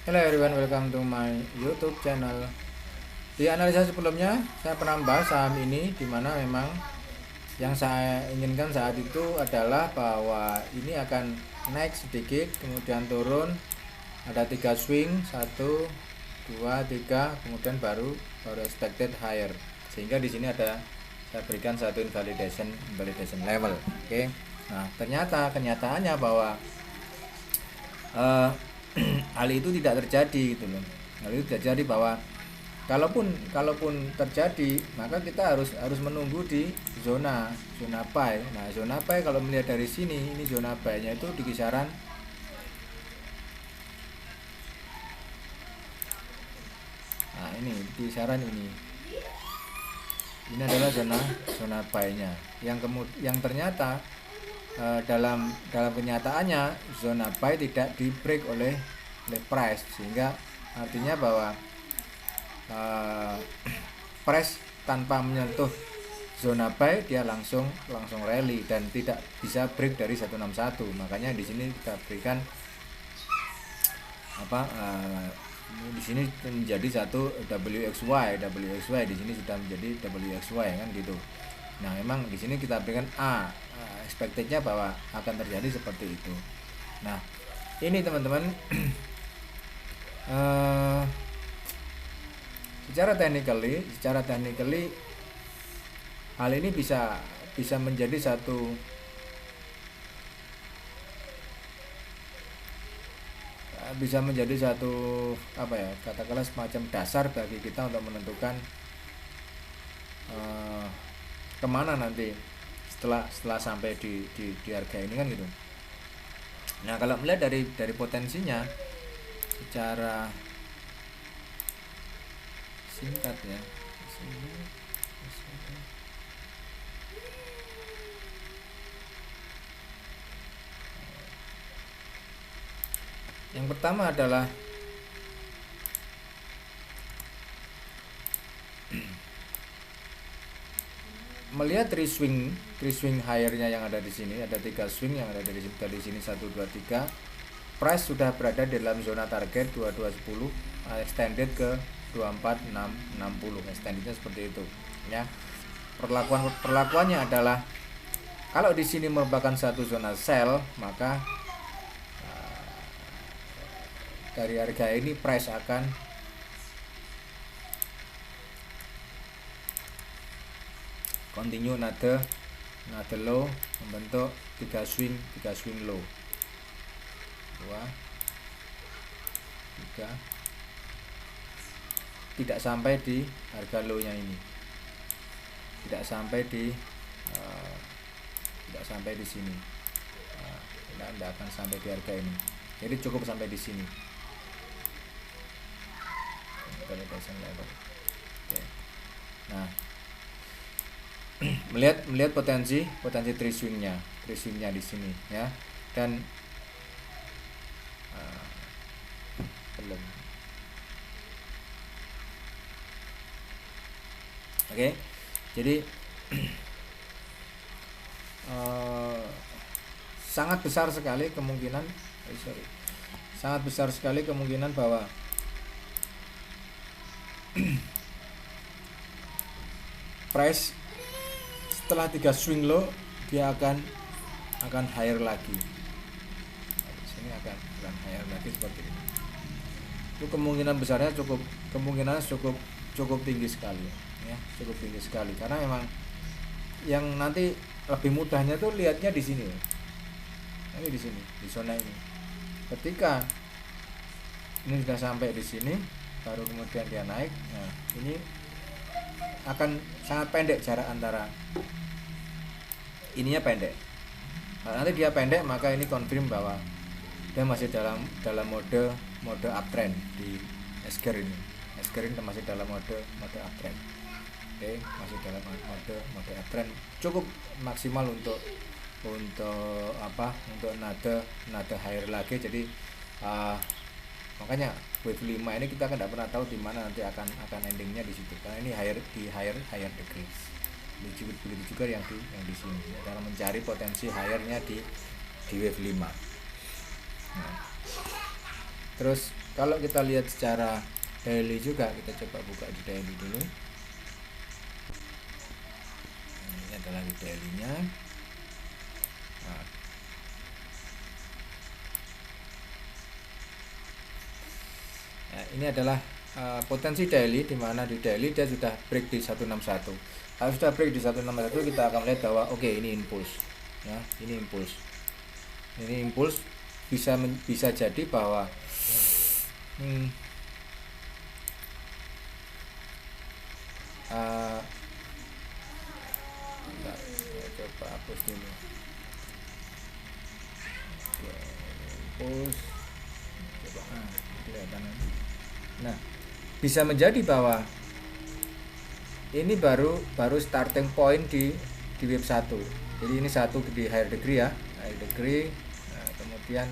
Hello everyone, welcome to my YouTube channel. Di analisa sebelumnya, saya pernah membahas saham ini, di mana memang yang saya inginkan saat itu adalah bahwa ini akan naik sedikit, kemudian turun, ada 3 swing, 1, 2, 3, kemudian baru expected higher. Sehingga di sini ada saya berikan satu invalidation level. Oke. Nah, ternyata kenyataannya bahwa hal itu tidak terjadi gitu loh. Hal itu tidak terjadi, bahwa kalaupun terjadi, maka kita harus menunggu di zona buy. Nah, zona buy kalau melihat dari sini, ini zona buy-nya itu di kisaran ini di kisaran ini. Ini adalah zona buy-nya. Yang ternyata dalam kenyataannya zona buy tidak di break oleh price, sehingga artinya bahwa price tanpa menyentuh zona buy dia langsung rally dan tidak bisa break dari 161. Makanya di sini kita berikan di sini menjadi satu WXY di sini sudah menjadi WXY kan gitu. Nah, memang di sini kita berikan expectednya bahwa akan terjadi seperti itu. Nah, ini teman-teman secara technically hal ini bisa menjadi satu katakanlah semacam dasar bagi kita untuk menentukan kemana nanti setelah sampai di harga ini kan gitu. Nah, kalau melihat dari potensinya secara singkat ya, yang pertama adalah melihat three swing higher-nya yang ada di sini. Ada 3 swing yang ada dari sini 1, 2, 3. Price sudah berada di dalam zona target 2210, extended ke 24660. Extendednya seperti itu ya. Perlakuannya adalah kalau di sini merupakan satu zona sell, maka dari harga ini price akan continue another low, membentuk 3 swing low, 2, 3, tidak sampai di harga low nya ini, tidak sampai di sini. Tidak akan sampai di harga ini, jadi cukup sampai di sini. Nah, melihat potensi three swingnya di sini ya, dan belum. Oke, jadi sangat besar sekali kemungkinan bahwa price setelah 3 swing low dia akan higher lagi. Di sini akan higher lagi seperti ini. Itu kemungkinan besarnya cukup tinggi sekali ya, cukup tinggi sekali, karena memang yang nanti lebih mudahnya tuh lihatnya di sini. Ini di sini, di zona ini. Ketika ini sudah sampai di sini, baru kemudian dia naik. Nah, ini akan sangat pendek jarak antara ininya, pendek. Nah, nanti dia pendek, maka ini confirm bahwa dia masih dalam mode uptrend di SGR ini. SGR ini masih dalam mode uptrend. Oke, masih dalam mode uptrend, cukup maksimal untuk nada higher lagi. Jadi makanya wave 5 ini kita kan tidak pernah tahu di mana nanti akan endingnya di situ, karena ini higher decrease. Begitu juga yang di sini ya, dalam mencari potensi highernya di wave 5. Nah, terus Kalau kita lihat secara daily juga, kita coba buka di daily dulu. Ini adalah di daily-nya. Nah, ini adalah potensi daily, di mana di daily dia sudah break di 161. Kalau sudah break di 161, kita akan lihat bahwa oke, ini impuls ya, ini impuls bisa jadi bahwa coba hapus dulu. Impuls coba kelihatan. Nah, bisa menjadi bahwa ini baru starting point di wave 1. Jadi ini satu di higher degree ya, higher degree. Nah, kemudian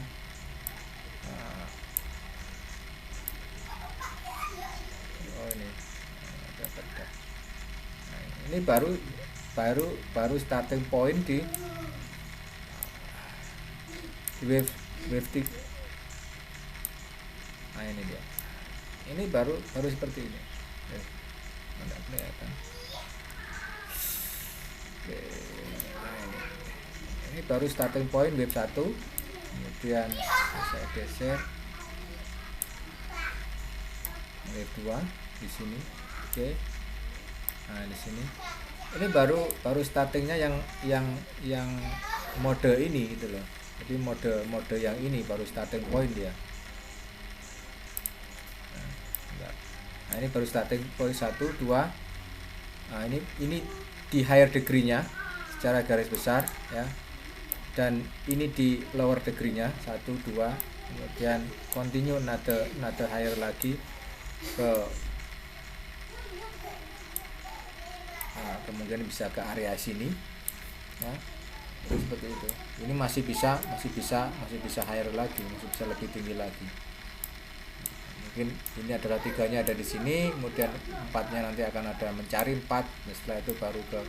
ini baru starting point di wave 3. Nah, ini dia. Ini baru seperti ini. Tidak kelihatan. Oke. Nah, ini baru starting point wave 1. Kemudian saya geser wave 2 di sini. Oke. Nah, di sini. Ini baru startingnya yang mode ini gitu loh. Jadi mode yang ini baru starting point dia. Nah, ini baru starting point 1, 2. Nah, ini di higher degree-nya secara garis besar ya. Dan ini di lower degree-nya 1, 2. Kemudian continue another higher lagi ke kemudian bisa ke area sini ya. Seperti itu. Ini masih bisa higher lagi, masih bisa lebih tinggi lagi. Mungkin ini adalah 3-nya ada di sini, kemudian 4-nya nanti akan ada mencari 4, dan setelah itu baru ke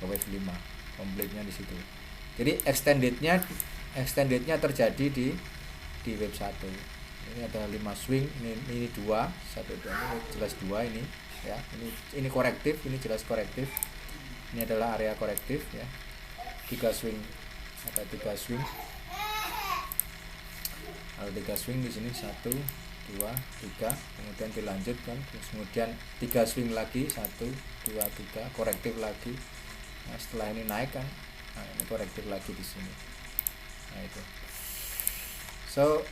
wave 5, komplitnya di situ. Jadi extendednya terjadi di wave 1. Ini ada 5 swing, ini 2, 1 2, ini jelas 2 ini ya. Ini korektif, ini jelas korektif. Ini adalah area korektif ya. 3 swing, ada 3 swing. Ada 3 swing di sini, 1 2 3, kemudian dilanjutkan, kemudian 3 swing lagi, 1 2 3, korektif lagi. Nah, setelah ini naik kan, nah ini korektif lagi di sini. Nah itu. So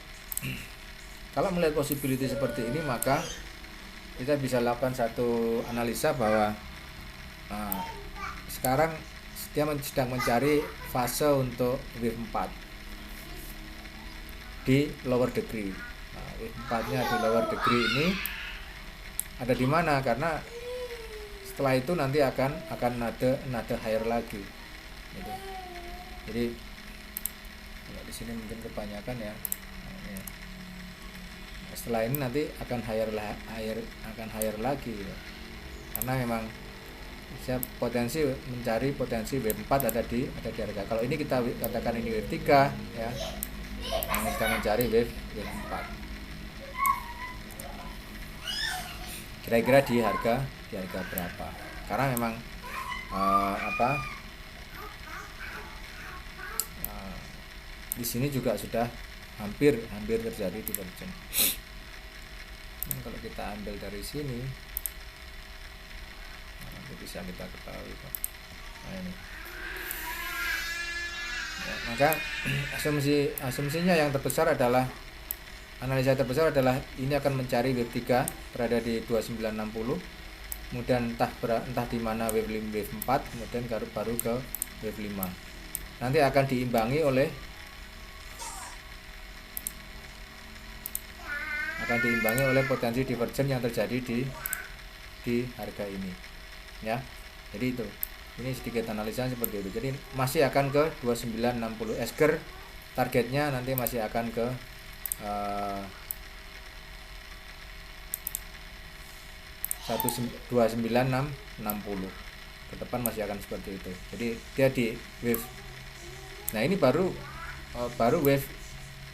kalau melihat possibility seperti ini, maka kita bisa lakukan satu analisa bahwa sekarang dia sedang mencari fase untuk wave 4 di lower degree. Nah, wave 4-nya di lower degree ini ada di mana? Karena setelah itu nanti akan ada higher lagi. Gitu. Jadi di sini mungkin kebanyakan ya. Nah, setelah ini nanti akan higher lagi ya. Karena memang saya mencari potensi wave 4 ada di harga. Kalau ini kita katakan ini wave 3 ya. Nah, kita mencari wave 4. Kira-kira di harga berapa? Karena memang di sini juga sudah hampir terjadi divergen. Dan kalau kita ambil dari sini, nanti bisa kita ketahui Pak. Nah, ini. Ya, maka asumsinya yang terbesar adalah, analisa terbesar adalah ini akan mencari wave 3 berada di 2960, kemudian entah di mana wave 4, kemudian baru ke wave 5. Nanti akan diimbangi oleh potensi divergen yang terjadi di harga ini ya. Jadi itu, ini sedikit analisa seperti itu. Jadi masih akan ke 2960. Esker targetnya nanti masih akan ke 29660. Ke depan masih akan seperti itu. Jadi dia di wave. Nah, ini baru wave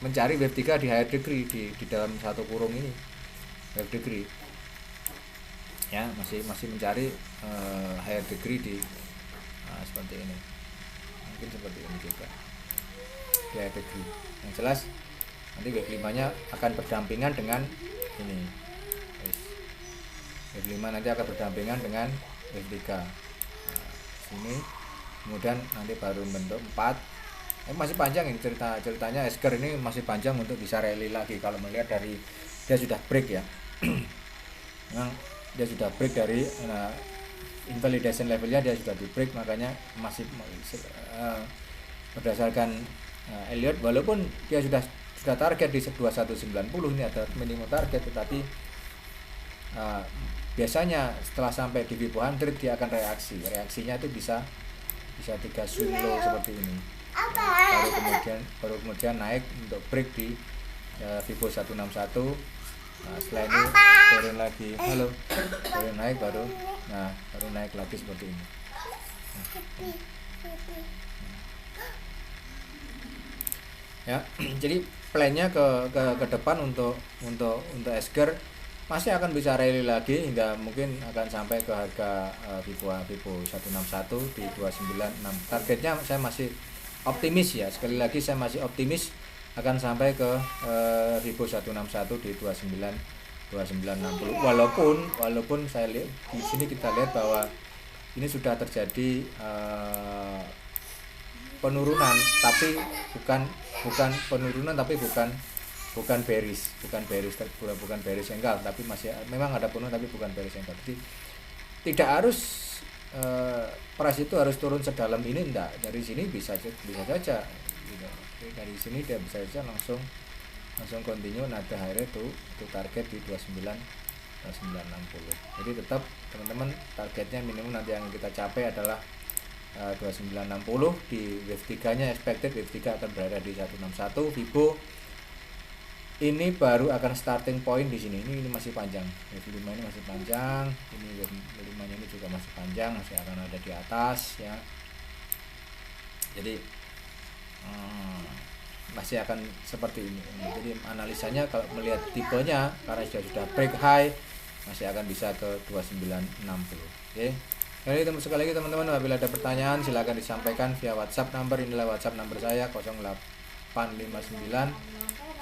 mencari wave 3 di higher degree di dalam satu kurung ini wave degree ya, masih mencari higher degree di seperti ini, mungkin seperti ini juga di higher degree. Yang jelas nanti wave 5 nya akan berdampingan dengan ini, wave 5 nanti akan berdampingan dengan wave 3 sini, kemudian nanti baru bentuk 4. Masih panjang ini ceritanya Esker ini masih panjang untuk bisa rally lagi kalau melihat dari dia sudah break ya. Memang dia sudah break dari invalidation levelnya, dia sudah di break, makanya masih berdasarkan Elliott walaupun dia sudah target di 2190 ini ada minimum target, tetapi biasanya setelah sampai di Fibonacci 100 dia akan reaksinya itu bisa 3 swing low seperti ini, baru kemudian naik untuk break di Fibonacci 161. Setelah ini turun lagi, turun naik baru naik lagi seperti ini. Ya, jadi plannya ke depan untuk Esker masih akan bisa rally lagi hingga mungkin akan sampai ke harga Fibonacci 161 di 296. Targetnya saya masih optimis ya, sekali lagi saya masih optimis akan sampai ke Fibonacci 161 di 2960. Walaupun saya lihat di sini, kita lihat bahwa ini sudah terjadi penurunan, tapi bukan penurunan, tapi bukan bearish enggal, tapi masih memang ada penurunan tapi bukan bearish enggal. Jadi tidak harus price itu harus turun sedalam ini, enggak. Dari sini bisa saja gitu. Dari sini dia bisa saja langsung continue nada high itu target di 2960. Jadi tetap teman-teman targetnya minimum nanti yang kita capai adalah 2960. Di wave 3 nya expected wave 3 akan berada di 161. Fibo ini baru akan starting point di sini. Ini masih panjang. Wave 5 ini masih panjang. Ini wave 5 nya ini juga masih panjang, masih akan ada di atas ya. Jadi masih akan seperti ini. Jadi analisanya kalau melihat tipenya karena sudah break high masih akan bisa ke 2960. Oke. Jadi sekali lagi teman-teman, apabila ada pertanyaan silakan disampaikan via WhatsApp number. Inilah WhatsApp number saya 0859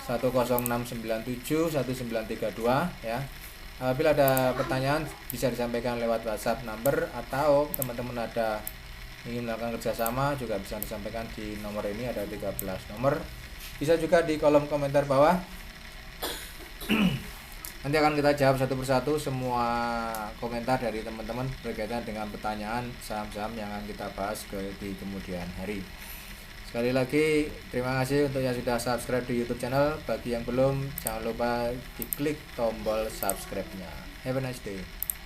10697 1932 ya. Apabila ada pertanyaan bisa disampaikan lewat WhatsApp number, atau teman-teman ada ingin melakukan kerjasama juga bisa disampaikan di nomor ini, ada 13 nomor. Bisa juga di kolom komentar bawah. Nanti akan kita jawab satu persatu semua komentar dari teman-teman berkaitan dengan pertanyaan saham-saham yang akan kita bahas di kemudian hari. Sekali lagi terima kasih untuk yang sudah subscribe di YouTube channel. Bagi yang belum, jangan lupa diklik tombol subscribe-nya. Have a nice day.